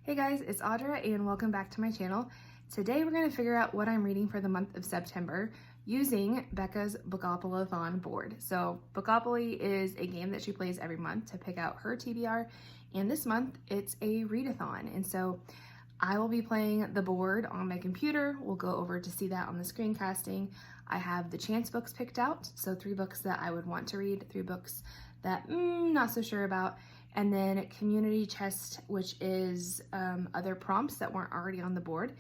Hey guys, it's Audra and welcome back to my channel. Today we're going to figure out what I'm reading for the month of September using Becca's Bookoplathon board. So Bookopoly is a game that she plays every month to pick out her TBR, and this month it's a readathon. And so I will be playing the board on my computer. We'll go over to see that on the screencasting. I have the chance books picked out, so 3 books that I would want to read, 3 books that not so sure about, and then community chest, which is other prompts that weren't already on the board.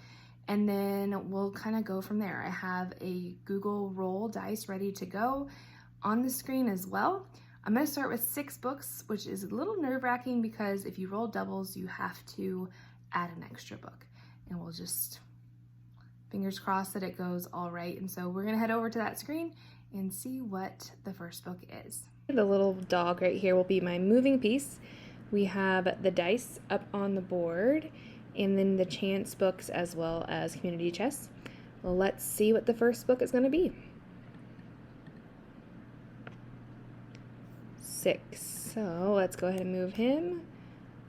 And then we'll kind of go from there. I have a Google roll dice ready to go on the screen as well. I'm going to start with 6 books, which is a little nerve-wracking because if you roll doubles, you have to add an extra book. And we'll just fingers crossed that it goes all right. And so we're going to head over to that screen and see what the first book is. The little dog right here will be my moving piece. We have the dice up on the board and then the chance books as well as community chess. Let's see what the first book is going to be. 6. So let's go ahead and move him.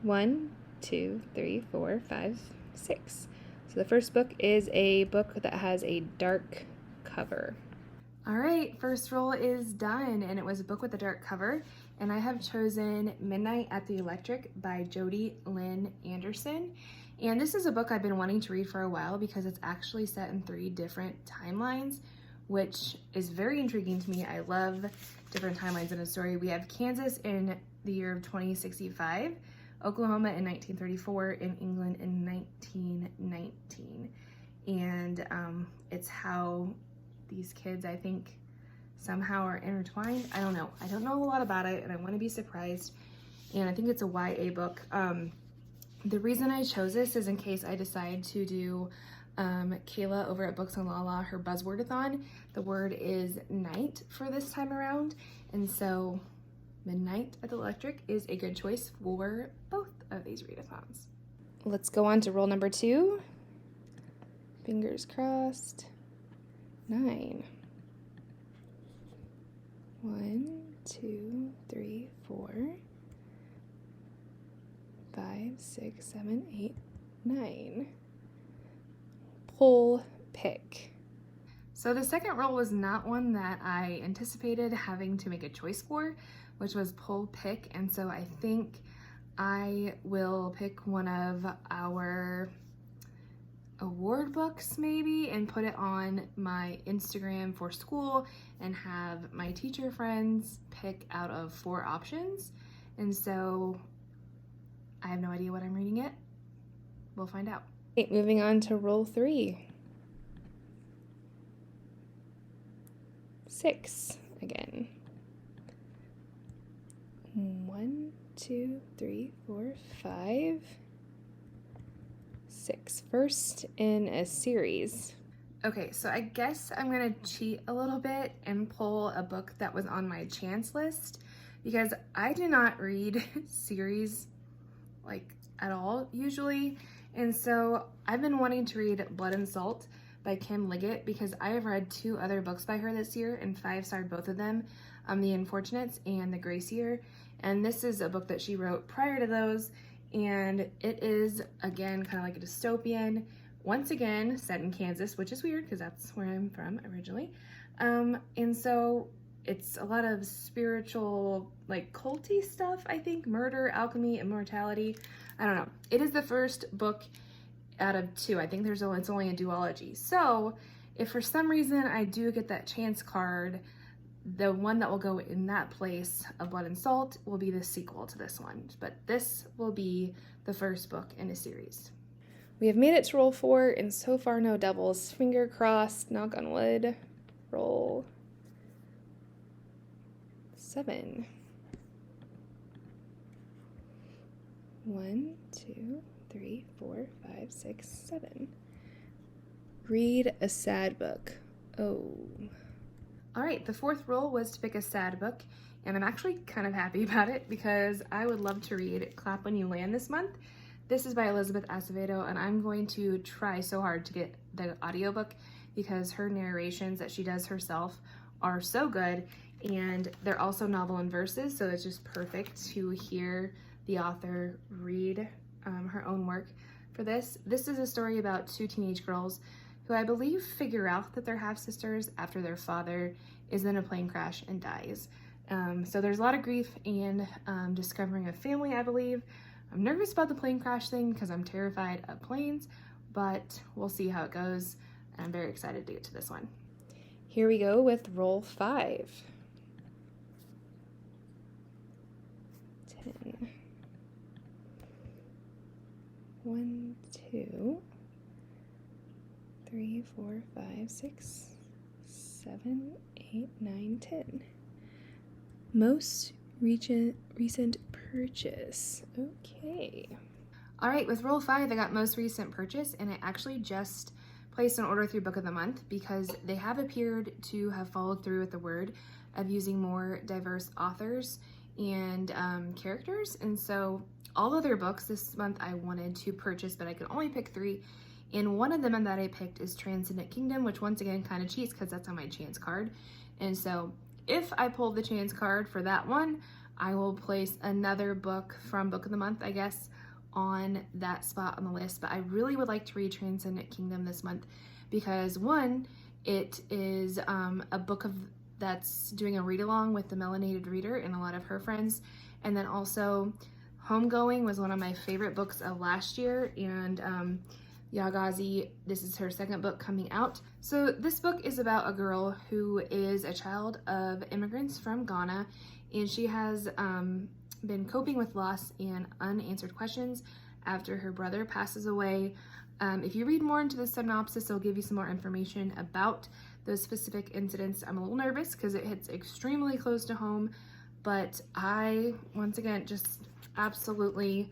1, 2, 3, 4, 5, 6. So the first book is a book that has a dark cover. All right, first roll is done, and it was a book with a dark cover, and I have chosen Midnight at the Electric by Jodi Lynn Anderson. And this is a book I've been wanting to read for a while because it's actually set in 3 different timelines, which is very intriguing to me. I love different timelines in a story. We have Kansas in the year of 2065, Oklahoma in 1934, and England in 1919. And it's how these kids, I think, somehow are intertwined. I don't know. I don't know a lot about it, and I want to be surprised. And I think it's a YA book. The reason I chose this is in case I decide to do Kayla over at Books on Lala, her buzzwordathon. The word is night for this time around, and so Midnight at the Electric is a good choice for both of these readathons. Let's go on to roll number 2. Fingers crossed. 9. 1, 2, 3, 4, 5, 6, 7, 8, 9. Pull, pick. So the second roll was not one that I anticipated having to make a choice for, which was pull, pick, and so I think I will pick one of our award books maybe and put it on my Instagram for school and have my teacher friends pick out of 4 options. And so I have no idea what I'm reading yet. We'll find out. Okay, moving on to roll 3. 6 again. 1, 2, 3, 4, 5, 6. First in a series. Okay, so I guess I'm gonna cheat a little bit and pull a book that was on my chance list because I do not read series like at all usually. And so I've been wanting to read Blood and Salt by Kim Liggett because I have read 2 other books by her this year and 5-starred both of them, The Unfortunates and The Grace Year. And this is a book that she wrote prior to those. And it is, again, kind of like a dystopian, once again, set in Kansas, which is weird because that's where I'm from originally. And so it's a lot of spiritual, like culty stuff, I think, murder, alchemy, immortality. I don't know. It is the first book out of 2. I think it's only a duology. So if for some reason I do get that chance card, the one that will go in that place of Blood and Salt will be the sequel to this one, but this will be the first book in a series. We have made it to roll 4, and so far no doubles. Finger crossed, knock on wood. Roll 7. 1, 2, 3, 4, 5, 6, 7. Read a sad book. Oh. All right, the 4th roll was to pick a sad book, and I'm actually kind of happy about it because I would love to read Clap When You Land this month. This is by Elizabeth Acevedo, and I'm going to try so hard to get the audiobook because her narrations that she does herself are so good, and they're also novel in verses, so it's just perfect to hear the author read her own work for this. This is a story about two teenage girls who I believe figure out that they're half-sisters after their father is in a plane crash and dies. So there's a lot of grief and discovering a family, I believe. I'm nervous about the plane crash thing because I'm terrified of planes, but we'll see how it goes. I'm very excited to get to this one. Here we go with roll 5. 10. 1, 2, 3, 4, 5, 6, 7, 8, 9, 10. Most recent purchase. Okay. All right, with roll 5, I got most recent purchase, and I actually just placed an order through Book of the Month because they have appeared to have followed through with the word of using more diverse authors and characters. And so all of their books this month I wanted to purchase, but I could only pick 3. And one of them that I picked is Transcendent Kingdom, which once again kind of cheats because that's on my chance card. And so if I pull the chance card for that one, I will place another book from Book of the Month, I guess, on that spot on the list. But I really would like to read Transcendent Kingdom this month because, one, it is a book that's doing a read-along with the Melanated Reader and a lot of her friends. And then also Homegoing was one of my favorite books of last year, and Yagazi, this is her second book coming out. So this book is about a girl who is a child of immigrants from Ghana, and she has been coping with loss and unanswered questions after her brother passes away. If you read more into the synopsis, it'll give you some more information about those specific incidents. I'm a little nervous because it hits extremely close to home, but I, once again, just absolutely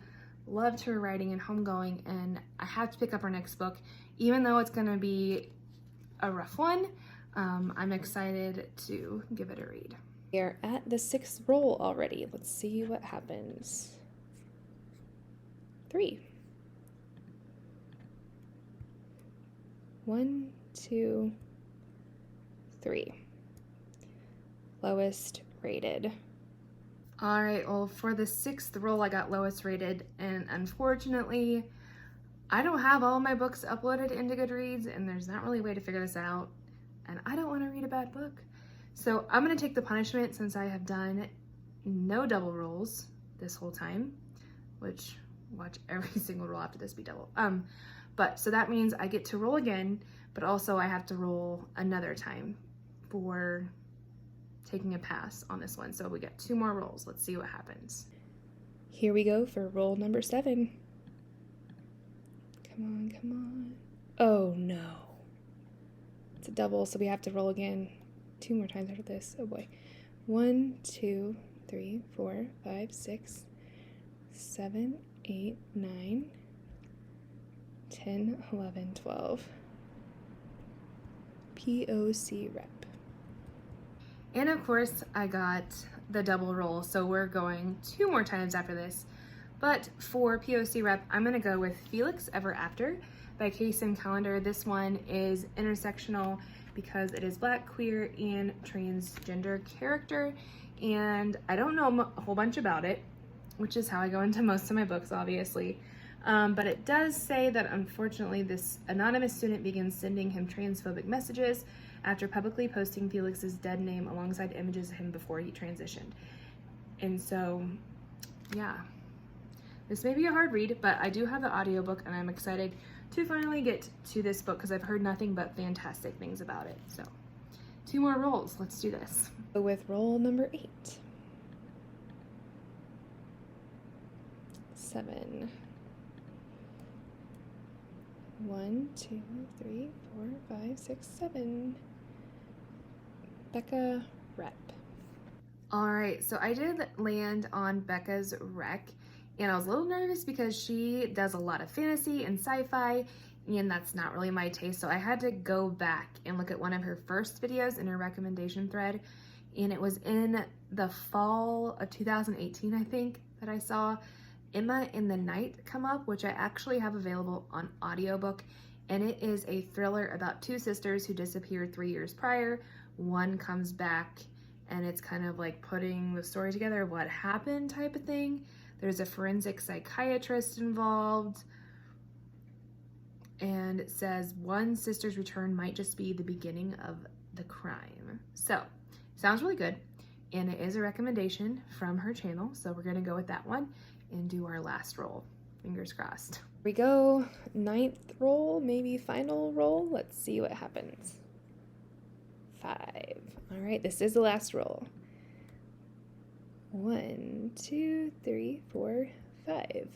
loved her writing in Homegoing, and I have to pick up her next book, even though it's gonna be a rough one. I'm excited to give it a read. We are at the 6th roll already. Let's see what happens. 3. 1, 2, 3. Lowest rated. All right, well, for the 6th roll, I got lowest rated, and unfortunately, I don't have all my books uploaded into Goodreads, and there's not really a way to figure this out, and I don't want to read a bad book. So I'm going to take the punishment since I have done no double rolls this whole time, which, watch every single roll after this be double. But so that means I get to roll again, but also I have to roll another time for taking a pass on this one. So we got 2 more rolls. Let's see what happens. Here we go for roll number 7. Come on, come on. Oh no. It's a double, so we have to roll again 2 more times after this. Oh boy. 1, 2, 3, 4, 5, 6, 7, 8, 9, 10, 11, 12. POC rep. And of course, I got the double roll, so we're going 2 more times after this. But for POC rep, I'm gonna go with Felix Ever After by Kaysen Callender. This one is intersectional because it is Black, queer, and transgender character. And I don't know a whole bunch about it, which is how I go into most of my books, obviously. But it does say that unfortunately this anonymous student begins sending him transphobic messages after publicly posting Felix's dead name alongside images of him before he transitioned. And so, yeah, this may be a hard read, but I do have the audiobook and I'm excited to finally get to this book because I've heard nothing but fantastic things about it. So 2 more rolls, let's do this. So with roll number 8. 7. 1, 2, 3, 4, 5, 6, 7. Becca rep. All right, so I did land on Becca's rec, and I was a little nervous because she does a lot of fantasy and sci-fi, and that's not really my taste. So I had to go back and look at one of her first videos in her recommendation thread, and it was in the fall of 2018, I think, that I saw Emma in the Night come up, which I actually have available on audiobook, and it is a thriller about 2 sisters who disappeared 3 years prior. One comes back, and it's kind of like putting the story together of what happened type of thing. There's a forensic psychiatrist involved. And it says one sister's return might just be the beginning of the crime. So, sounds really good. And it is a recommendation from her channel. So we're gonna go with that one and do our last roll. Fingers crossed. Here we go, 9th roll, maybe final roll. Let's see what happens. 5. All right, this is the last roll. 1, 2, 3, 4, 5.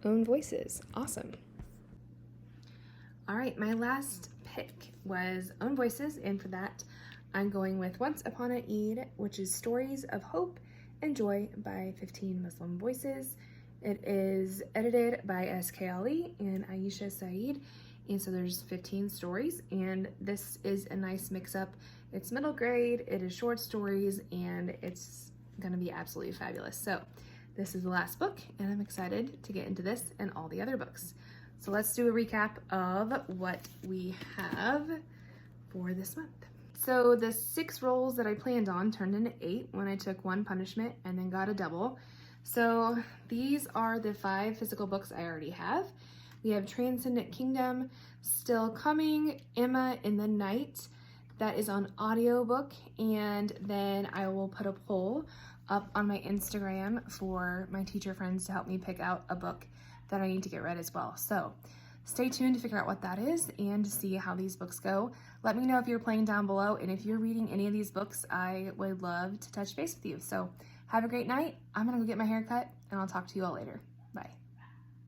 Own voices, awesome. All right, my last pick was Own Voices, and for that, I'm going with Once Upon a Eid, which is Stories of Hope and Joy by 15 Muslim Voices. It is edited by S.K. Ali and Aisha Saeed, and so there's 15 stories, and this is a nice mix-up. It's middle grade, it is short stories, and it's gonna be absolutely fabulous. So this is the last book, and I'm excited to get into this and all the other books. So let's do a recap of what we have for this month. So the 6 rolls that I planned on turned into 8 when I took 1 punishment and then got a double. So these are the 5 physical books I already have. We have Transcendent Kingdom, Still Coming, Emma in the Night, that is on audiobook, and then I will put a poll up on my Instagram for my teacher friends to help me pick out a book that I need to get read as well. So stay tuned to figure out what that is and to see how these books go. Let me know if you're playing down below, and if you're reading any of these books, I would love to touch base with you. So have a great night. I'm gonna go get my hair cut, and I'll talk to you all later. Bye.